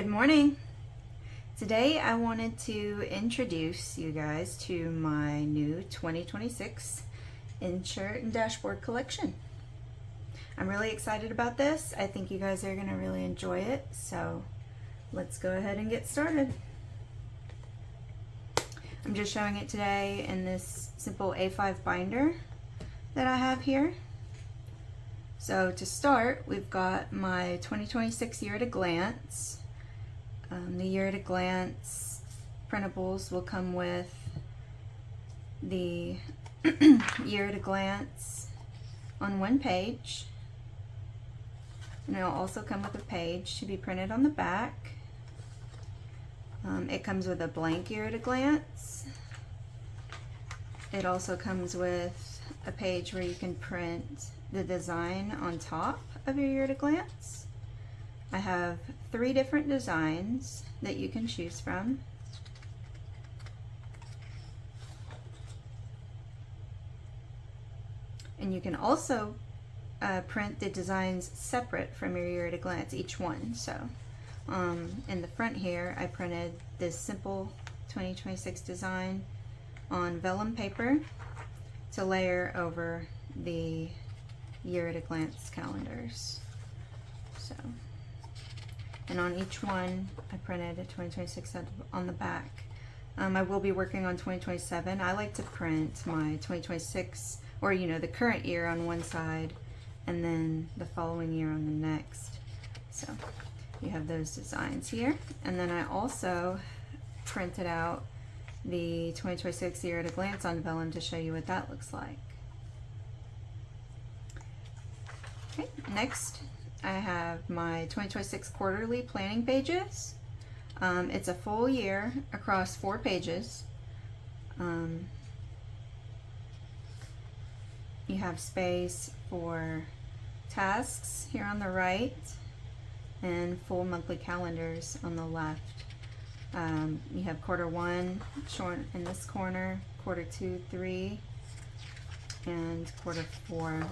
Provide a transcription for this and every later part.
Good morning. Today I wanted to introduce you guys to my new 2026 insert and dashboard collection. I'm really excited about this. I think you guys are going to really enjoy it, so let's go ahead and get started. I'm just showing it today in this simple A5 binder that I have here. So to start, we've got my 2026 year at a glance. The year at a glance printables will come with the year at a glance on one page, and it'll also come with a page to be printed on the back. It comes with a blank year at a glance. It also comes with a page where you can print the design on top of your year at a glance. I have 3 different designs that you can choose from. And you can also print the designs separate from your year at a glance, each one. So in the front here, I printed this simple 2026 design on vellum paper to layer over the year at a glance calendars. So, and on each one, I printed a 2026 on the back. I will be working on 2027. I like to print my 2026, or the current year on one side, and then the following year on the next. So you have those designs here. And then I also printed out the 2026 year at a glance on vellum to show you what that looks like. Okay, next I have my 2026 quarterly planning pages. It's a full year across 4 pages. You have space for tasks here on the right and full monthly calendars on the left. You have quarter 1 shown in this corner, quarter 2, 3, and quarter 4.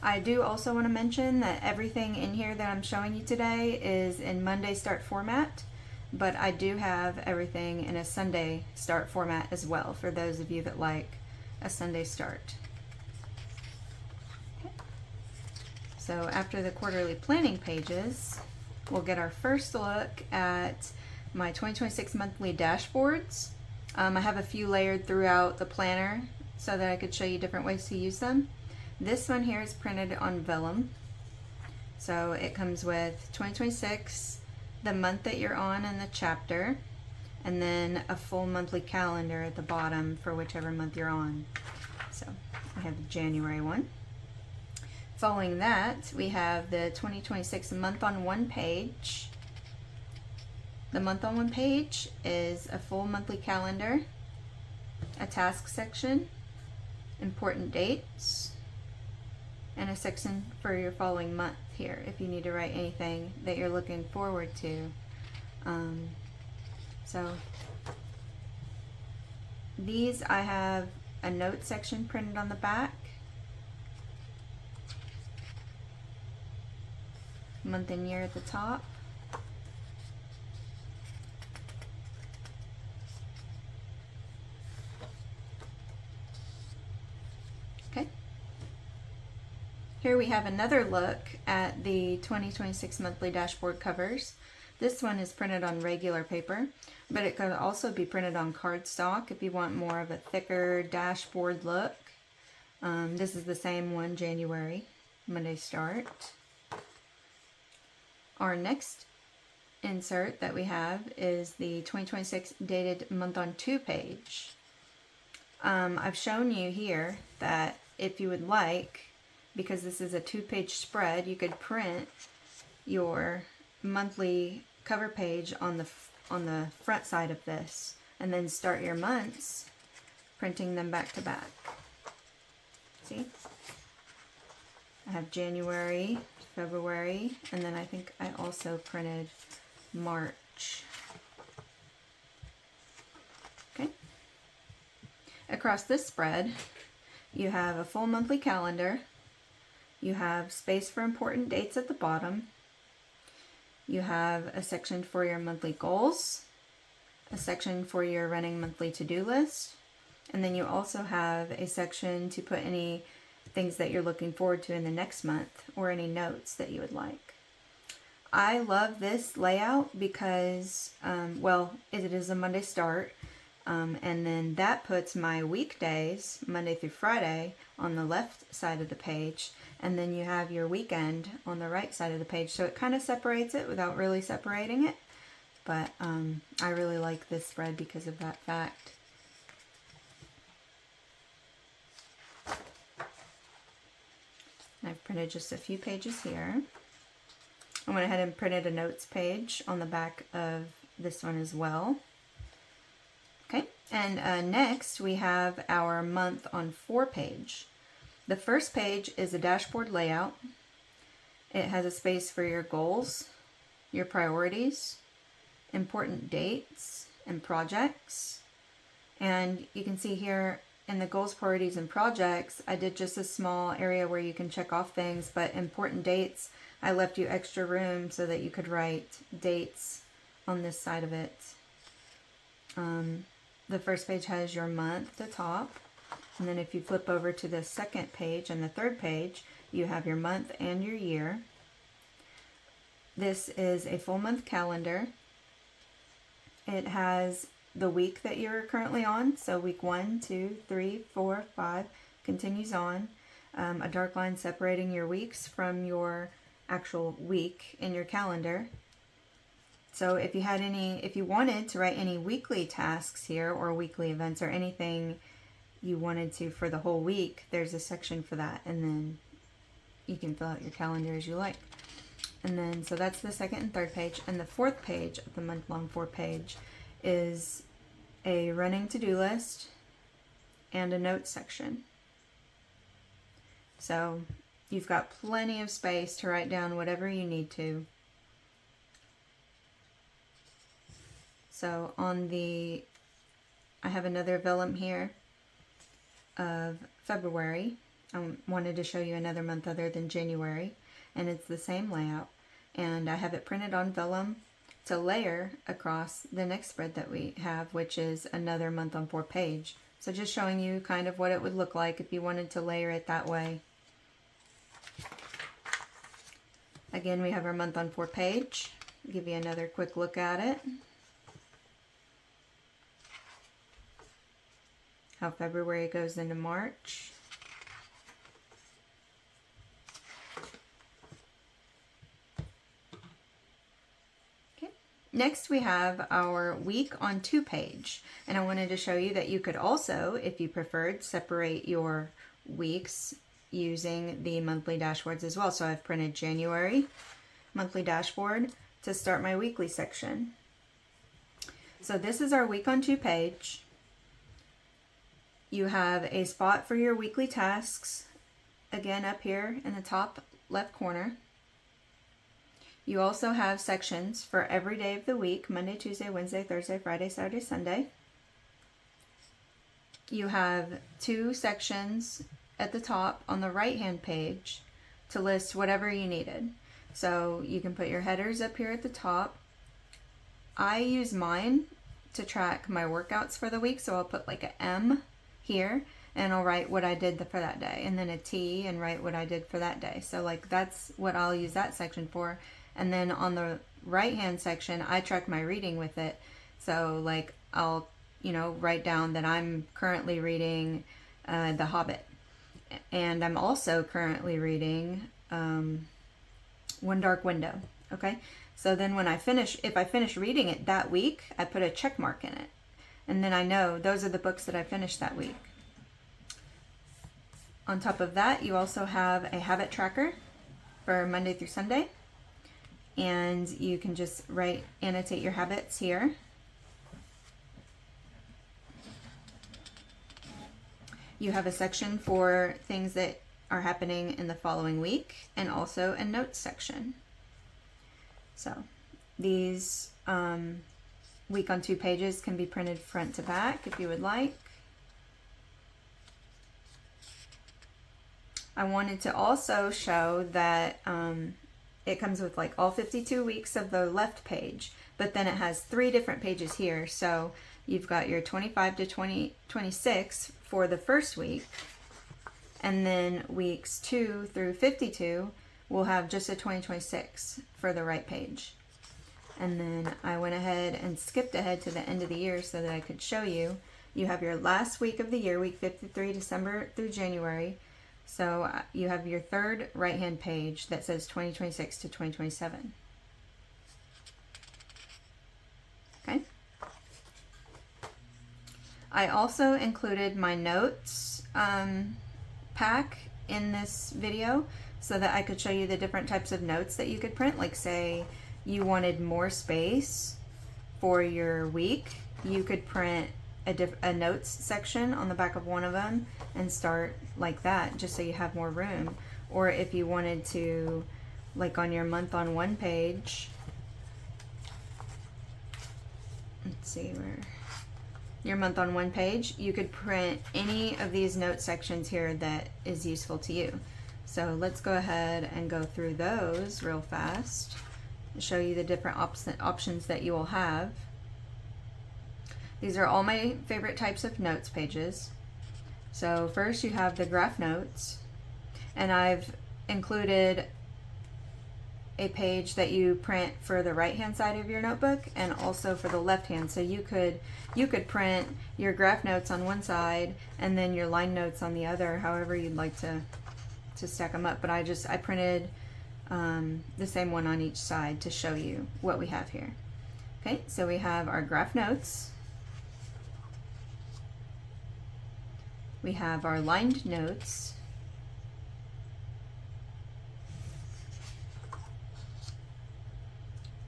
I do also want to mention that everything in here that I'm showing you today is in Monday start format, but I do have everything in a Sunday start format as well for those of you that like a Sunday start. Okay. So after the quarterly planning pages, we'll get our first look at my 2026 monthly dashboards. I have a few layered throughout the planner so that I could show you different ways to use them. This one here is printed on vellum. So it comes with 2026, the month that you're on in the chapter, and then a full monthly calendar at the bottom for whichever month you're on. So I have the January one. Following that, we have the 2026 month on one page. The month on one page is a full monthly calendar, a task section, important dates, and a section for your following month here if you need to write anything that you're looking forward to. So these, I have a note section printed on the back, month and year at the top, okay. Here we have another look at the 2026 monthly dashboard covers. This one is printed on regular paper, but it could also be printed on cardstock if you want more of a thicker dashboard look. This is the same one, January, Monday start. Our next insert that we have is the 2026 dated month on 2 page. I've shown you here that if you would like, because this is a 2-page spread, you could print your monthly cover page on the front side of this, and then start your months printing them back to back. See? I have January, February, and then I think I also printed March. Okay. Across this spread, you have a full monthly calendar. You have space for important dates at the bottom. You have a section for your monthly goals, a section for your running monthly to-do list, and then you also have a section to put any things that you're looking forward to in the next month or any notes that you would like. I love this layout because, well, it is a Monday start, and then that puts my weekdays, Monday through Friday, on the left side of the page, and then you have your weekend on the right side of the page. So it kind of separates it without really separating it, but I really like this spread because of that fact. I've printed just a few pages here. I went ahead and printed a notes page on the back of this one as well. Okay, and next we have our month on 4 page. The first page is a dashboard layout. It has a space for your goals, your priorities, important dates, and projects. And you can see here in the goals, priorities, and projects, I did just a small area where you can check off things, but important dates, I left you extra room so that you could write dates on this side of it. The first page has your month at the top, and then if you flip over to the second page and the third page, you have your month and your year. This is a full month calendar. It has the week that you're currently on, so week 1, 2, 3, 4, 5 continues on. A dark line separating your weeks from your actual week in your calendar. So if you wanted to write any weekly tasks here or weekly events or anything you wanted to for the whole week, there's a section for that, and then you can fill out your calendar as you like. And then, so that's the second and third page, and the fourth page of the month-long 4 page is a running to-do list and a notes section. So you've got plenty of space to write down whatever you need to. So I have another vellum here of February. I wanted to show you another month other than January, and it's the same layout. And I have it printed on vellum to layer across the next spread that we have, which is another month on 4 page. So just showing you kind of what it would look like if you wanted to layer it that way. Again, we have our month on 4 page. I'll give you another quick look at it. How February goes into March. Next we have our week on 2 page, and I wanted to show you that you could also, if you preferred, separate your weeks using the monthly dashboards as well. So I've printed January monthly dashboard to start my weekly section. So this is our week on 2 page. You have a spot for your weekly tasks, again up here in the top left corner. You also have sections for every day of the week, Monday, Tuesday, Wednesday, Thursday, Friday, Saturday, Sunday. You have 2 sections at the top on the right-hand page to list whatever you needed. So you can put your headers up here at the top. I use mine to track my workouts for the week, so I'll put like a M here, and I'll write what I did for that day, and then a T and write what I did for that day. So like that's what I'll use that section for. And then on the right hand section, I track my reading with it. So like I'll, write down that I'm currently reading The Hobbit. And I'm also currently reading One Dark Window. Okay. So then when if I finish reading it that week, I put a check mark in it. And then I know those are the books that I finished that week. On top of that, you also have a habit tracker for Monday through Sunday. And you can just annotate your habits here. You have a section for things that are happening in the following week, and also a notes section. So these week on 2 pages can be printed front to back if you would like. I wanted to also show that it comes with like all 52 weeks of the left page, but then it has 3 different pages here. So you've got your 25 to 26 for the first week, and then weeks 2 through 52 will have just a 2026 for the right page. And then I went ahead and skipped ahead to the end of the year so that I could show you. You have your last week of the year, week 53, December through January. So you have your third right-hand page that says 2026 to 2027. Okay. I also included my notes pack in this video so that I could show you the different types of notes that you could print. Like say you wanted more space for your week, you could print a notes section on the back of one of them and start like that, just so you have more room. Or if you wanted to, like on your month on one page, let's see where, your month on one page, you could print any of these note sections here that is useful to you. So let's go ahead and go through those real fast and show you the different options that you will have. These are all my favorite types of notes pages. So first you have the graph notes, and I've included a page that you print for the right hand side of your notebook and also for the left hand. So you could print your graph notes on one side and then your line notes on the other, however you'd like to stack them up. But I printed the same one on each side to show you what we have here. Okay, so we have our graph notes. We have our lined notes.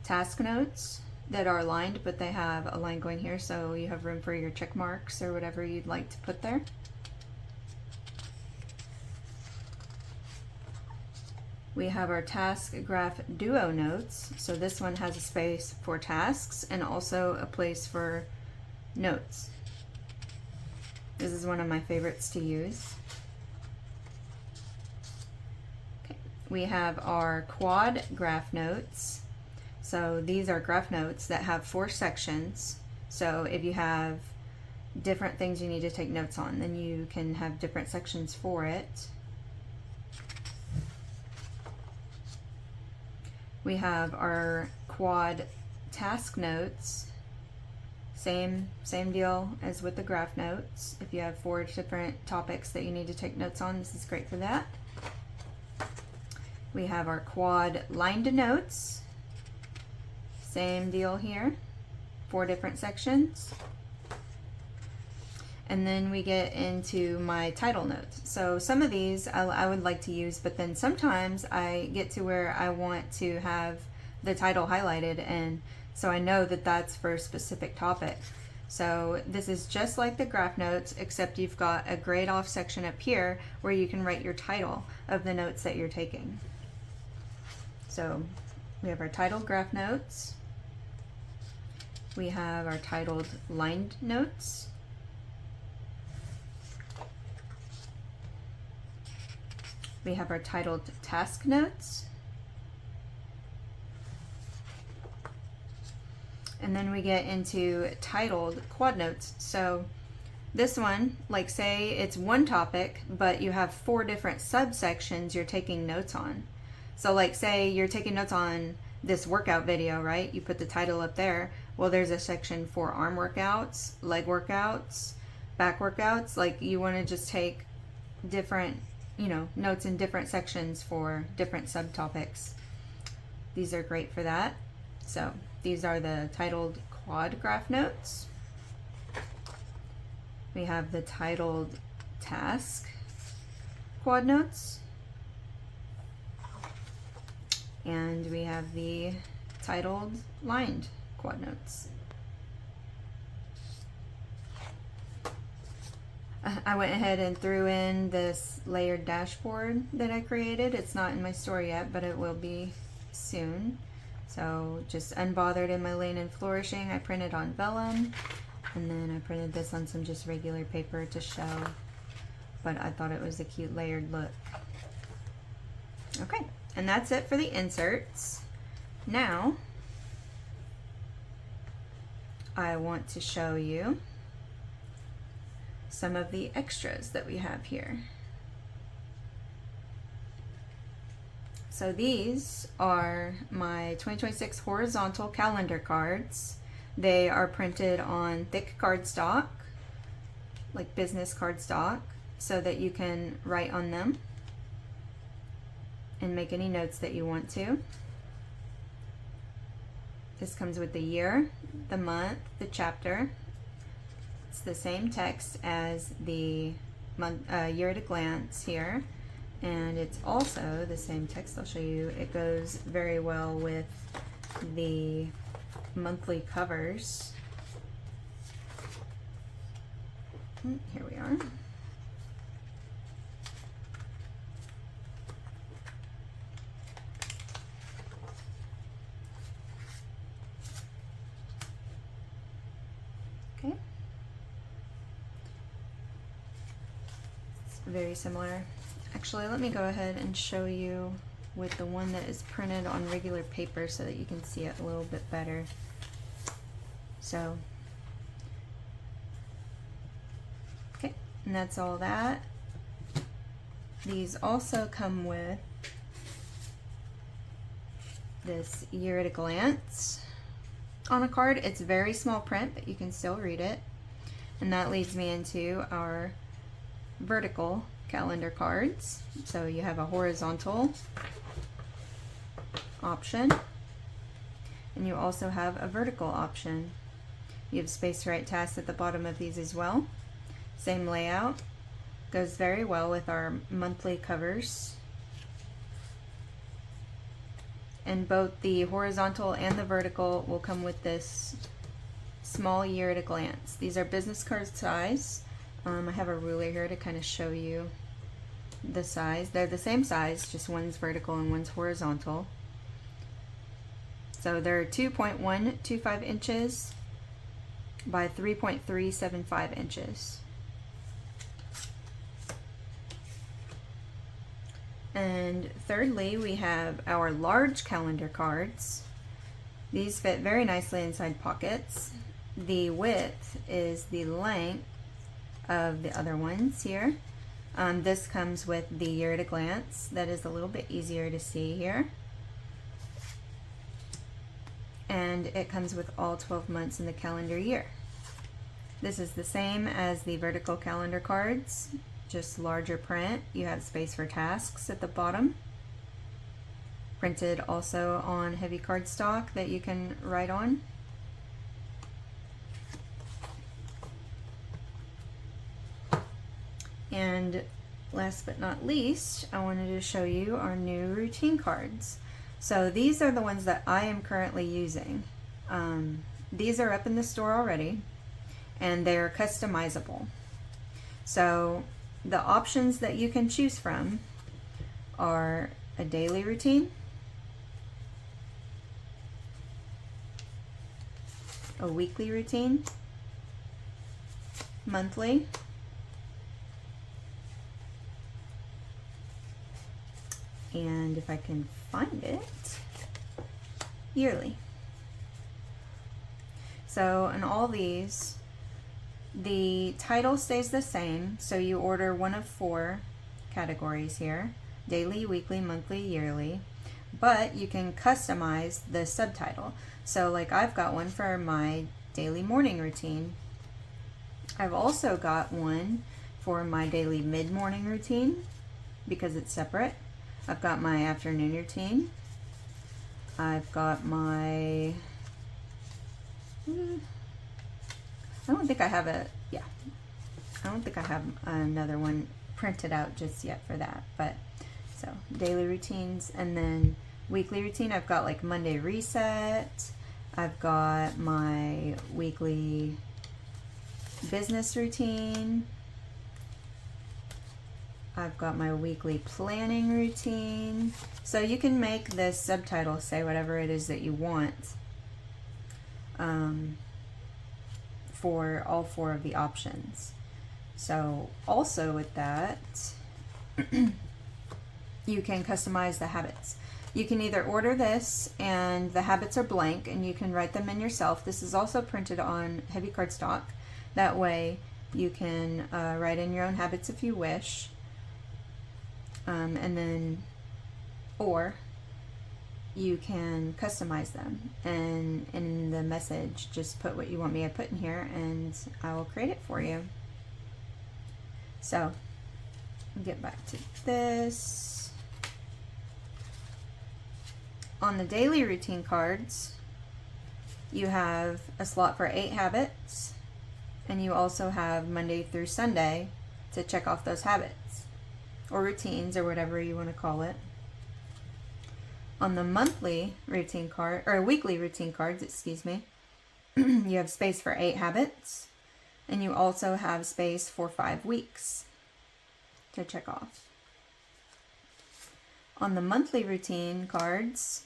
Task notes that are lined, but they have a line going here, so you have room for your check marks or whatever you'd like to put there. We have our task graph duo notes. So this one has a space for tasks and also a place for notes. This is one of my favorites to use. Okay. We have our quad graph notes. So these are graph notes that have 4 sections. So if you have different things you need to take notes on, then you can have different sections for it. We have our quad task notes. Same deal as with the graph notes. If you have 4 different topics that you need to take notes on, this is great for that. We have our quad lined notes. Same deal here, 4 different sections. And then we get into my title notes. So some of these I would like to use, but then sometimes I get to where I want to have the title highlighted, and so I know that that's for a specific topic. So this is just like the graph notes, except you've got a grayed off section up here where you can write your title of the notes that you're taking. So we have our titled graph notes. We have our titled lined notes. We have our titled task notes. And then we get into titled quad notes. So this one, like say it's one topic, but you have 4 different subsections you're taking notes on. So like say you're taking notes on this workout video, right? You put the title up there. Well, there's a section for arm workouts, leg workouts, back workouts. Like you want to just take different, notes in different sections for different subtopics. These are great for that. So these are the titled quad graph notes. We have the titled task quad notes. And we have the titled lined quad notes. I went ahead and threw in this layered dashboard that I created. It's not in my store yet, but it will be soon. So just unbothered in my lane and flourishing, I printed on vellum, and then I printed this on some just regular paper to show, but I thought it was a cute layered look. Okay, And that's it for the inserts. Now, I want to show you some of the extras that we have here. So these are my 2026 horizontal calendar cards. They are printed on thick cardstock, like business cardstock, so that you can write on them and make any notes that you want to. This comes with the year, the month, the chapter. It's the same text as the month, year at a glance here, and it's also the same text. I'll show you. It goes very well with the monthly covers. Here we are. Okay. It's very similar. Actually, let me go ahead and show you with the one that is printed on regular paper so that you can see it a little bit better. So, okay, and that's all that. These also come with this year at a glance on a card. It's very small print, but you can still read it. And that leads me into our vertical calendar cards. So you have a horizontal option, and you also have a vertical option. You have space to write tasks at the bottom of these as well. Same layout. Goes very well with our monthly covers. And both the horizontal and the vertical will come with this small year at a glance. These are business card size. I have a ruler here to kind of show you the size. They're the same size, just one's vertical and one's horizontal. So they're 2.125 inches by 3.375 inches. And thirdly, we have our large calendar cards. These fit very nicely inside pockets. The width is the length of the other ones here. This comes with the year at a glance. That is a little bit easier to see here. And it comes with all 12 months in the calendar year. This is the same as the vertical calendar cards, just larger print. You have space for tasks at the bottom. Printed also on heavy cardstock that you can write on. And last but not least, I wanted to show you our new routine cards. So these are the ones that I am currently using. These are up in the store already, and they're customizable. So the options that you can choose from are a daily routine, a weekly routine, monthly, and if I can find it, yearly. So in all these, the title stays the same, so you order one of 4 categories here: daily, weekly, monthly, yearly, but you can customize the subtitle. So like I've got one for my daily morning routine. I've also got one for my daily mid-morning routine because it's separate. I've got my afternoon routine. I've got my, I don't think I have a, yeah, I don't think I have another one printed out just yet for that. But so daily routines, and then weekly routine, I've got like Monday reset. I've got my weekly business routine. I've got my weekly planning routine. So you can make this subtitle say whatever it is that you want for all 4 of the options. So also with that, you can customize the habits. You can either order this and the habits are blank and you can write them in yourself. This is also printed on heavy cardstock. That way you can write in your own habits if you wish. Or you can customize them, and in the message just put what you want me to put in here and I will create it for you. So get back to this. On the daily routine cards, you have a slot for 8 habits, and you also have Monday through Sunday to check off those habits or routines or whatever you want to call it. On the monthly routine card, or weekly routine cards, excuse me, you have space for 8 habits, and you also have space for 5 weeks to check off. On the monthly routine cards,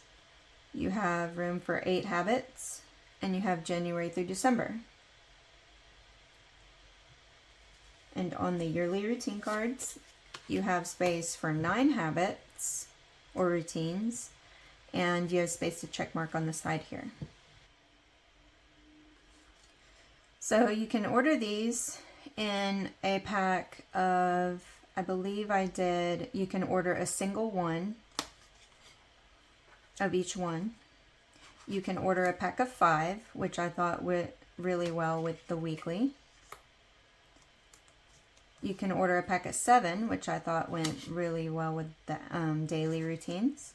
you have room for 8 habits, and you have January through December. And on the yearly routine cards, you have space for 9 habits or routines, and you have space to check mark on the side here. So you can order these in a pack of, I believe you can order a single one of each one. You can order a pack of 5, which I thought went really well with the weekly. You can order a pack of 7, which I thought went really well with the daily routines.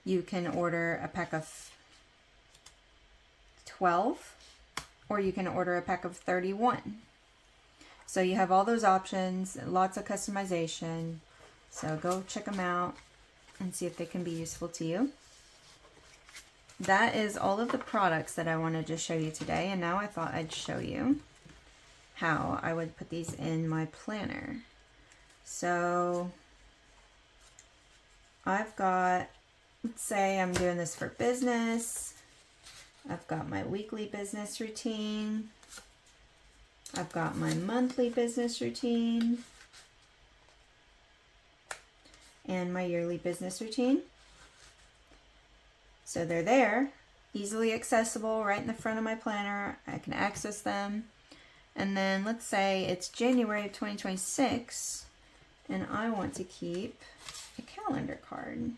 You can order a pack of 12, or you can order a pack of 31. So you have all those options, lots of customization. So go check them out and see if they can be useful to you. That is all of the products that I wanted to show you today, and now I thought I'd show you how I would put these in my planner. So I've got, let's say I'm doing this for business. I've got my weekly business routine. I've got my monthly business routine and my yearly business routine. So they're there, easily accessible right in the front of my planner. I can access them. And then let's say it's January of 2026 and I want to keep a calendar card.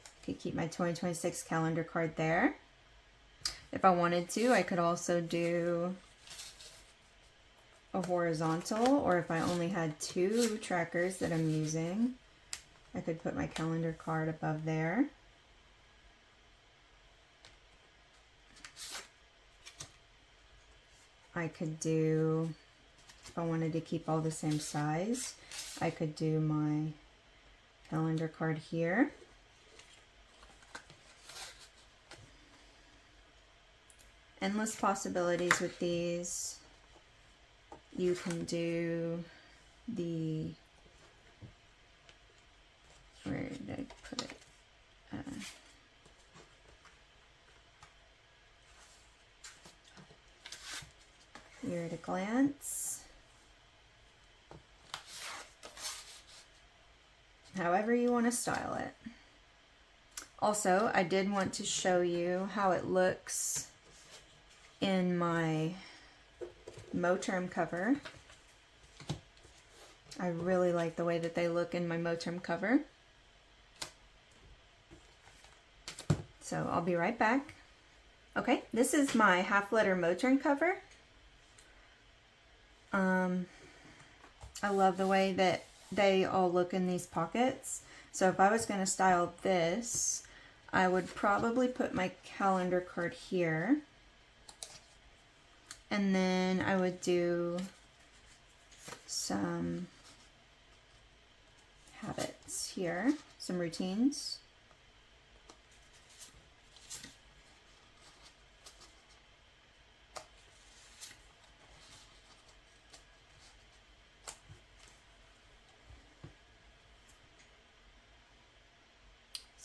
I could keep my 2026 calendar card there. If I wanted to, I could also do a horizontal, or if I only had 2 trackers that I'm using, I could put my calendar card above there. I could do, if I wanted to keep all the same size, I could do my calendar card here. Endless possibilities with these. You can do the, where did I put it? Here at a glance. However you want to style it. Also, I did want to show you how it looks in my Moterm cover. I really like the way that they look in my Moterm cover. So I'll be right back. Okay, this is my half-letter Moterm cover. I love the way that they all look in these pockets. So if I was going to style this, I would probably put my calendar card here. And then I would do some habits here, some routines.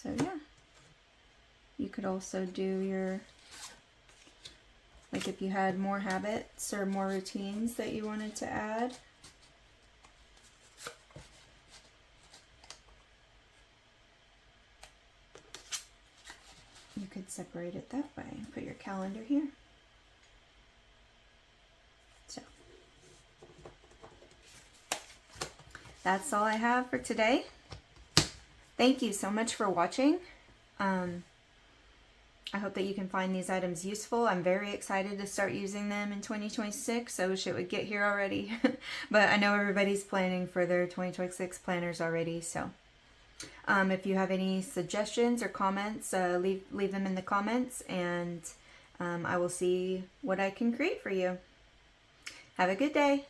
So yeah, you could also do your, like if you had more habits or more routines that you wanted to add. separate it that way. Put your calendar here. So that's all I have for today. Thank you so much for watching. I hope that you can find these items useful. I'm very excited to start using them in 2026. I wish it would get here already. But I know everybody's planning for their 2026 planners already. So if you have any suggestions or comments, leave them in the comments, and I will see what I can create for you. Have a good day.